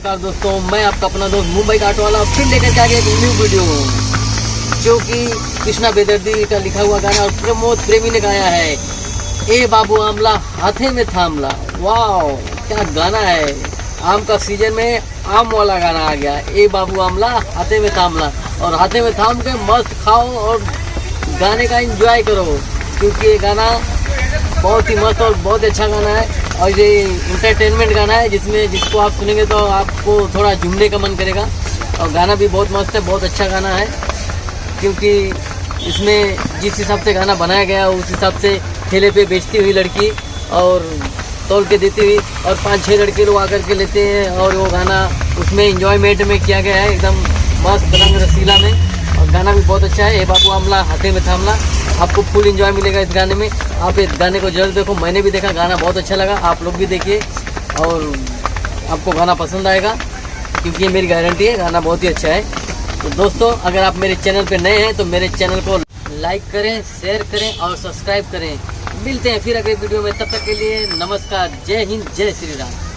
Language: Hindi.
नमस्कार दोस्तों, मैं आपका अपना दोस्त मुंबई का ऑटो वाला फिर लेकर जा गया एक न्यू वीडियो जो कि कृष्णा बेदर्दी का लिखा हुआ गाना और प्रमोद प्रेमी ने गाया है। ए बाबू आमला हाथे में थामला, वाह क्या गाना है। आम का सीजन में आम वाला गाना आ गया। ए बाबू आमला हाथे में थामला, और हाथे में थाम के मस्त खाओ और गाने का एंजॉय करो, क्योंकि ये गाना बहुत ही मस्त और बहुत अच्छा गाना है। और ये इंटरटेनमेंट गाना है जिसको आप सुनेंगे तो आपको थोड़ा झूमने का मन करेगा। और गाना भी बहुत मस्त है, बहुत अच्छा गाना है, क्योंकि इसमें जिस हिसाब से गाना बनाया गया है उस हिसाब से ठेले पे बेचती हुई लड़की और तौल के देती हुई और 5-6 लड़के लोग आकर के लेते हैं, और वो गाना उसमें इंजॉयमेंट में किया गया है, एकदम मस्त रंग रसीला में। और गाना भी बहुत अच्छा है। ए बाबू आमला हाथे में थामला, आपको फुल एंजॉय मिलेगा इस गाने में। आप इस गाने को जरूर देखो, मैंने भी देखा, गाना बहुत अच्छा लगा। आप लोग भी देखिए और आपको गाना पसंद आएगा, क्योंकि ये मेरी गारंटी है, गाना बहुत ही अच्छा है। तो दोस्तों, अगर आप मेरे चैनल पे नए हैं तो मेरे चैनल को लाइक करें, शेयर करें और सब्सक्राइब करें। मिलते हैं फिर अगले वीडियो में, तब तक के लिए नमस्कार, जय हिंद, जय श्री राम।